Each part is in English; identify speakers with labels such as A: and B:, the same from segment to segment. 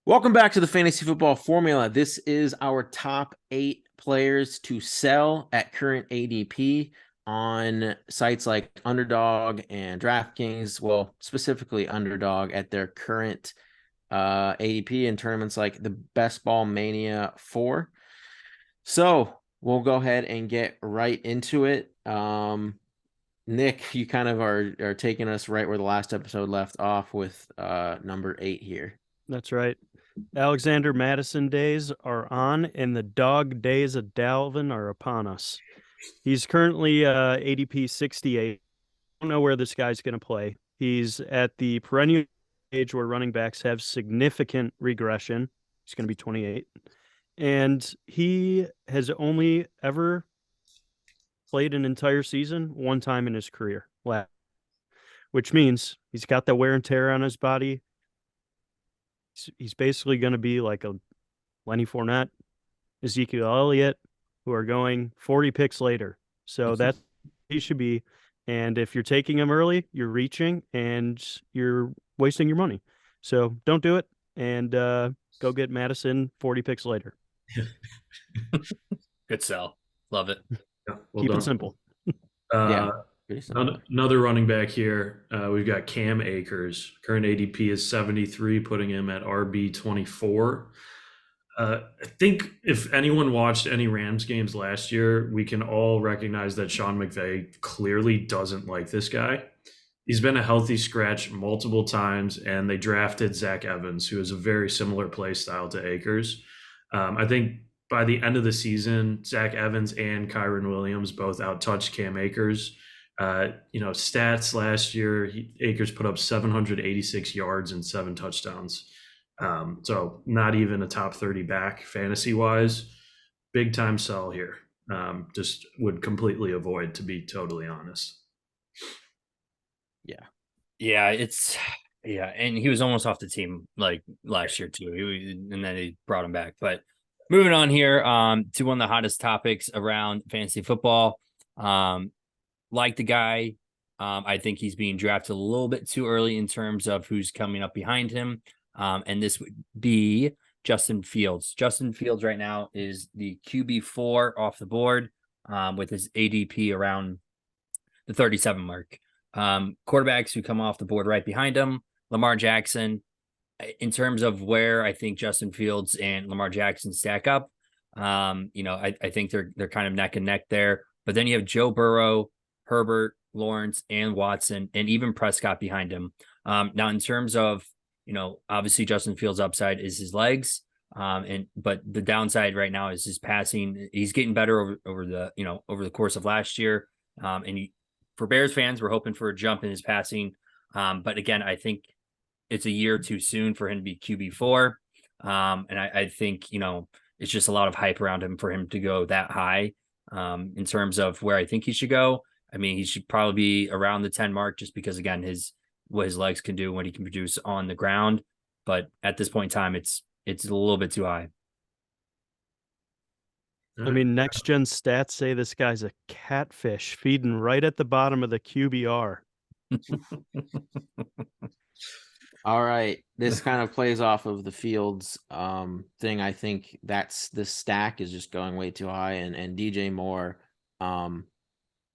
A: Welcome back to the Fantasy Football Formula. This is our top 8 players to sell at current ADP on sites like Underdog and DraftKings. Well, specifically Underdog at their current ADP in tournaments like the Best Ball Mania 4. So we'll go ahead and get right into it. Nick, you kind of are taking us right where the last episode left off with number 8 here.
B: That's right. Alexander Madison days are on, and the dog days of Dalvin are upon us. He's currently ADP 68. I don't know where this guy's going to play. He's at the perennial age where running backs have significant regression. He's going to be 28. And he has only ever played an entire season one time in his career, which means he's got the wear and tear on his body. He's basically going to be like a Lenny Fournette, Ezekiel Elliott, who are going 40 picks later. So that he should be. And if you're taking him early, you're reaching and you're wasting your money. So don't do it and go get Madison 40 picks later.
C: Good sell. Love it.
B: Yeah, Keep it simple.
D: Another running back here. We've got Cam Akers. Current ADP is 73, putting him at RB 24. I think if anyone watched any Rams games last year, we can all recognize that Sean McVay clearly doesn't like this guy. He's been a healthy scratch multiple times, and they drafted Zach Evans, who is a very similar play style to Akers. I think by the end of the season, Zach Evans and Kyron Williams both outtouched Cam Akers. Stats last year, Akers put up 786 yards and 7 touchdowns. So not even a top 30 back fantasy wise. Big time sell here. Just would completely avoid, to be totally honest.
C: Yeah, and he was almost off the team like last year too. And then they brought him back. But moving on here to one of the hottest topics around fantasy football. Like the guy, I think he's being drafted a little bit too early in terms of who's coming up behind him. And this would be Justin Fields. Justin Fields right now is the QB4 off the board with his ADP around the 37 mark. Quarterbacks who come off the board right behind him, Lamar Jackson. In terms of where I think Justin Fields and Lamar Jackson stack up, I think they're kind of neck and neck there. But then you have Joe Burrow, Herbert, Lawrence, and Watson, and even Prescott behind him. Now, in terms of, obviously Justin Fields' upside is his legs, but the downside right now is his passing. He's getting better over the course of last year. For Bears fans, we're hoping for a jump in his passing. But again, I think it's a year too soon for him to be QB4. And I think, it's just a lot of hype around him for him to go that high. In terms of where I think he should go, I mean, he should probably be around the 10 mark just because, again, what his legs can do, what he can produce on the ground. But at this point in time, it's a little bit too high.
B: I mean, next gen stats say this guy's a catfish feeding right at the bottom of the QBR.
A: All right. This kind of plays off of the Fields thing. I think the stack is just going way too high, and DJ Moore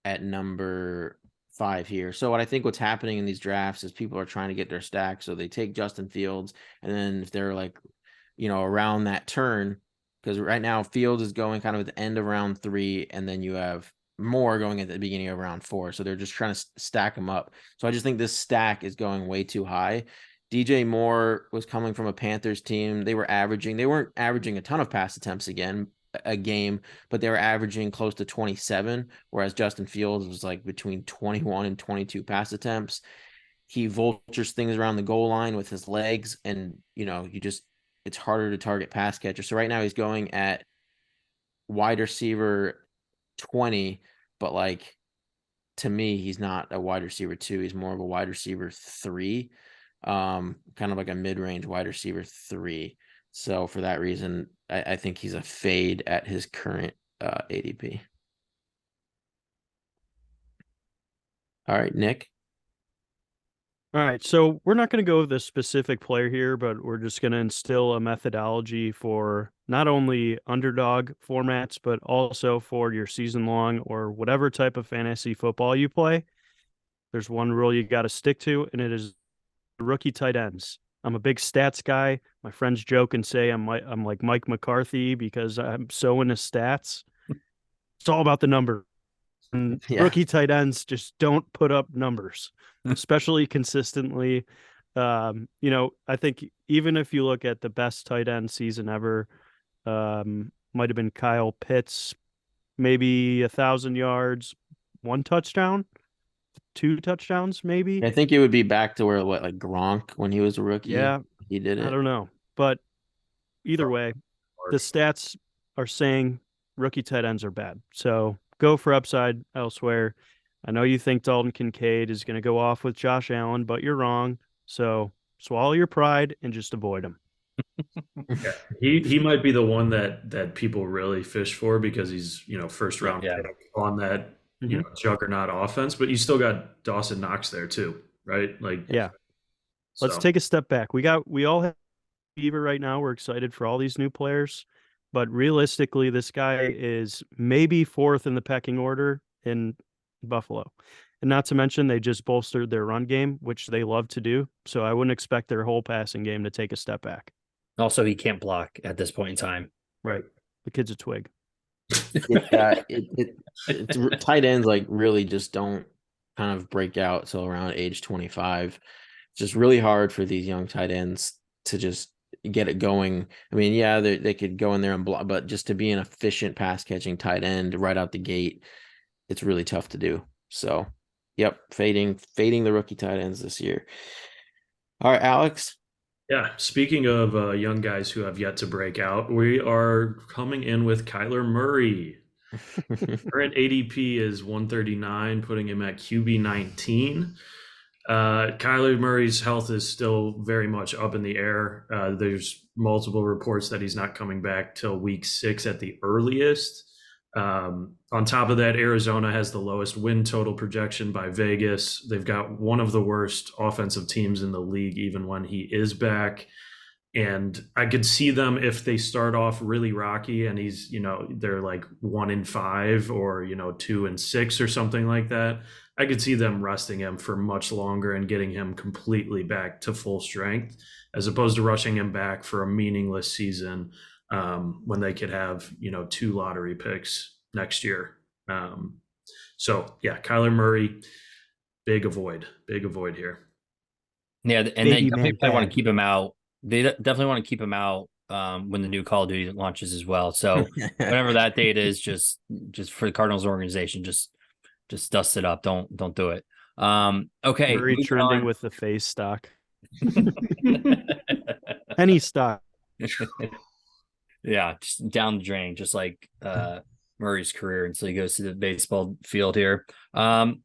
A: at number 5 here. So what's happening in these drafts is people are trying to get their stack. So they take Justin Fields, and then if they're like, around that turn, because right now Fields is going kind of at the end of round 3, and then you have Moore going at the beginning of round 4. So they're just trying to stack them up. So I just think this stack is going way too high. DJ Moore was coming from a Panthers team. They weren't averaging a ton of pass attempts a game, but they were averaging close to 27, whereas Justin Fields was like between 21 and 22 pass attempts. He vultures things around the goal line with his legs, and it's harder to target pass catcher. So right now he's going at wide receiver 20, but to me, he's not a wide receiver 2. He's more of a wide receiver 3. Kind of like a mid-range wide receiver 3. So for that reason, I think he's a fade at his current ADP. All right, Nick.
B: All right, so we're not going to go with a specific player here, but we're just going to instill a methodology for not only underdog formats, but also for your season long or whatever type of fantasy football you play. There's one rule you got to stick to, and it is rookie tight ends. I'm a big stats guy. My friends joke and say I'm like Mike McCarthy because I'm so into stats. It's all about the number. And
A: Yeah.
B: rookie tight ends just don't put up numbers, especially consistently. I think even if you look at the best tight end season ever, might have been Kyle Pitts, maybe 1,000 yards, 1 touchdown, 2 touchdowns, maybe.
A: I think it would be back to where like Gronk when he was a rookie.
B: Yeah,
A: He did
B: I
A: it.
B: don't know. But either way, the stats are saying rookie tight ends are bad. So go for upside elsewhere. I know you think Dalton Kincaid is going to go off with Josh Allen, but you're wrong. So swallow your pride and just avoid him.
D: Yeah, he might be the one that people really fish for because he's first round
C: Yeah.
D: pick on that juggernaut offense, but you still got Dawson Knox there too, right? Like
B: Yeah.
D: so.
B: Let's take a step back. We all have Beaver right now. We're excited for all these new players, but realistically, this guy is maybe fourth in the pecking order in Buffalo. And not to mention, they just bolstered their run game, which they love to do. So I wouldn't expect their whole passing game to take a step back.
C: Also, he can't block at this point in time.
B: Right. The kid's a twig.
A: Tight ends like really just don't kind of break out till around age 25. It's just really hard for these young tight ends to just get it going. I mean, yeah, they could go in there and block, but just to be an efficient pass catching tight end right out the gate, it's really tough to do. So, yep, fading the rookie tight ends this year. All right, Alex.
D: Yeah, speaking of young guys who have yet to break out, we are coming in with Kyler Murray. Current ADP is 139, putting him at QB 19. Kyler Murray's health is still very much up in the air. There's multiple reports that he's not coming back till week 6 at the earliest. On top of that, Arizona has the lowest win total projection by Vegas. They've got one of the worst offensive teams in the league, even when he is back. And I could see them if they start off really rocky and he's, they're like 1-5 or, 2-6 or something like that. I could see them resting him for much longer and getting him completely back to full strength, as opposed to rushing him back for a meaningless season when they could have, 2 lottery picks next year. So yeah, Kyler Murray, big avoid here.
C: Yeah, and they definitely want to keep him out. They definitely want to keep him out when the new Call of Duty launches as well. So whatever that date is, just for the Cardinals organization, just dust it up. Don't do it. Okay.
B: Murray trending with the face stock. Any stock.
C: Yeah, just down the drain, just like Murray's career until he goes to the baseball field here.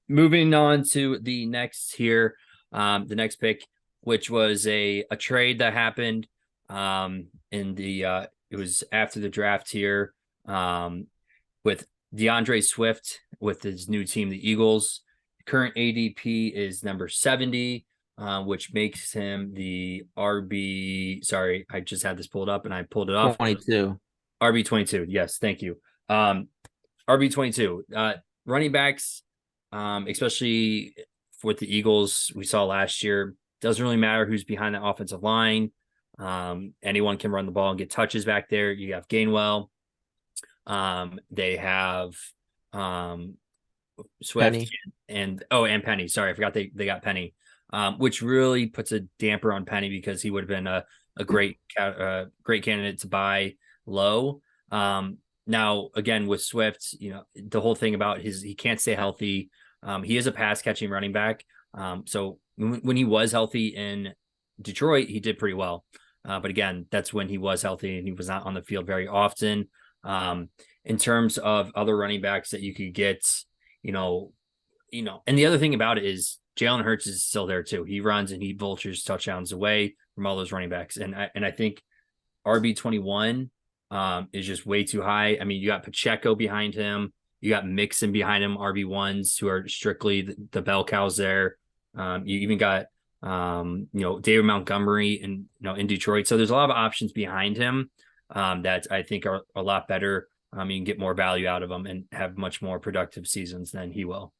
C: Moving on to the next here, the next pick, which was a trade that happened in the it was after the draft here with DeAndre Swift with his new team, the Eagles. Current ADP is number 70. Which makes him the RB. Sorry, I just had this pulled up and I pulled it off.
A: 22.
C: RB 22. Yes, thank you. RB 22. Running backs, especially with the Eagles, we saw last year. Doesn't really matter who's behind the offensive line. Anyone can run the ball and get touches back there. You have Gainwell. They have Swift
A: Penny.
C: and Penny. Sorry, I forgot they got Penny. Which really puts a damper on Penny because he would have been a great candidate to buy low. Now, again, with Swift, the whole thing about he can't stay healthy. He is a pass catching running back. So when he was healthy in Detroit, he did pretty well. But again, that's when he was healthy and he was not on the field very often. In terms of other running backs that you could get, and the other thing about it is Jalen Hurts is still there too. He runs and he vultures touchdowns away from all those running backs. And I think RB21 is just way too high. I mean, you got Pacheco behind him. You got Mixon behind him, RB1s who are strictly the bell cows there. You even got David Montgomery in Detroit. So there's a lot of options behind him that I think are a lot better. You can get more value out of them and have much more productive seasons than he will.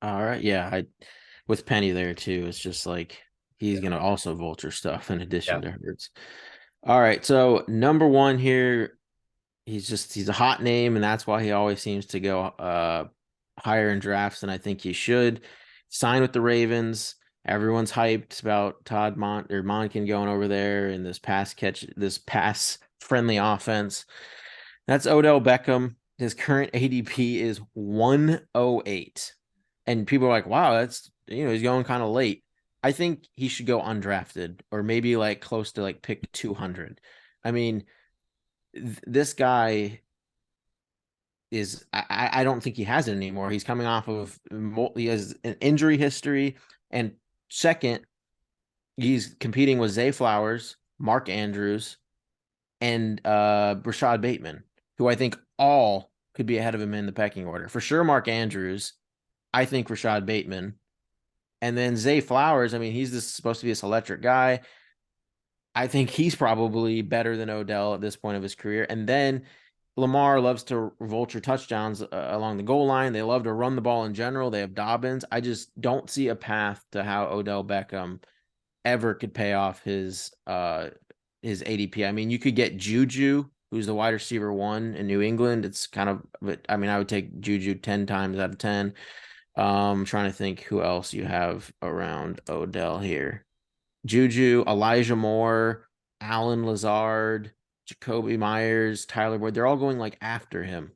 A: All right. Yeah. With Penny there too, it's just like he's going to also vulture stuff in addition to Hurts. All right. So number one here, he's a hot name, and that's why he always seems to go higher in drafts than I think he should. Sign with the Ravens. Everyone's hyped about Todd Monken going over there in this pass friendly offense. That's Odell Beckham. His current ADP is 108. And people are like, wow, that's, he's going kind of late. I think he should go undrafted or maybe like close to like pick 200. I mean, this guy is, I don't think he has it anymore. He's coming off of, he has an injury history. And second, he's competing with Zay Flowers, Mark Andrews, and Rashad Bateman, who I think all could be ahead of him in the pecking order. For sure, Mark Andrews. I think Rashad Bateman. And then Zay Flowers, I mean, he's supposed to be this electric guy. I think he's probably better than Odell at this point of his career. And then Lamar loves to vulture touchdowns along the goal line. They love to run the ball in general. They have Dobbins. I just don't see a path to how Odell Beckham ever could pay off his ADP. I mean, you could get Juju, who's the wide receiver 1 in New England. It's kind of, I mean, I would take Juju 10 times out of 10. I'm trying to think who else you have around Odell here. Juju, Elijah Moore, Alan Lazard, Jacoby Myers, Tyler Boyd. They're all going like after him.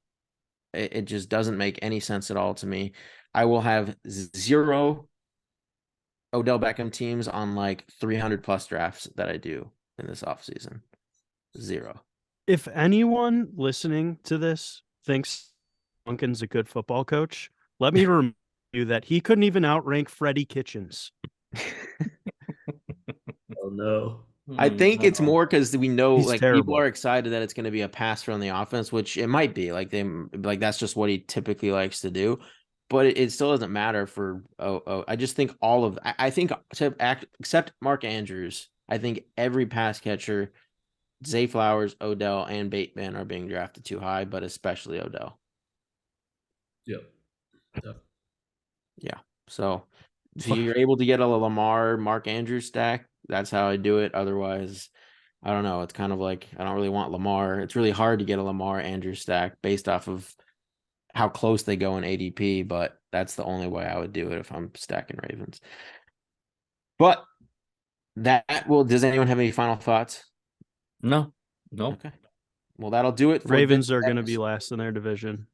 A: It just doesn't make any sense at all to me. I will have 0 Odell Beckham teams on like 300 plus drafts that I do in this offseason. 0.
B: If anyone listening to this thinks Duncan's a good football coach, let me remind you that he couldn't even outrank Freddie Kitchens.
D: Oh no.
A: I think it's more because we know
B: He's
A: like
B: terrible.
A: people are excited that it's going to be a pass from the offense, which it might be. Like that's just what he typically likes to do. But it still doesn't matter for I just think I think except Mark Andrews, I think every pass catcher, Zay Flowers, Odell, and Bateman are being drafted too high, but especially Odell.
D: Yep.
A: Yeah. So if you're able to get a Lamar, Mark Andrews stack, that's how I do it. Otherwise, I don't know. It's kind of like I don't really want Lamar. It's really hard to get a Lamar Andrews stack based off of how close they go in ADP, but that's the only way I would do it if I'm stacking Ravens. But does anyone have any final thoughts?
C: No.
A: Okay. Well, that'll do it.
B: Ravens are going to be last in their division.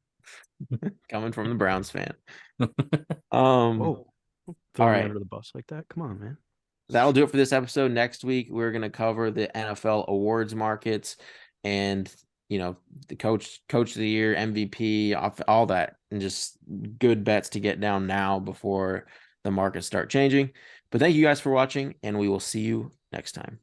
A: Coming from the Browns fan.
B: Whoa. Throw
A: all
B: me
A: right.
B: under the bus like that. Come on, man.
A: That'll do it for this episode. Next week, we're going to cover the NFL awards markets and, the coach of the year, MVP, all that, and just good bets to get down now before the markets start changing. But thank you guys for watching, and we will see you next time.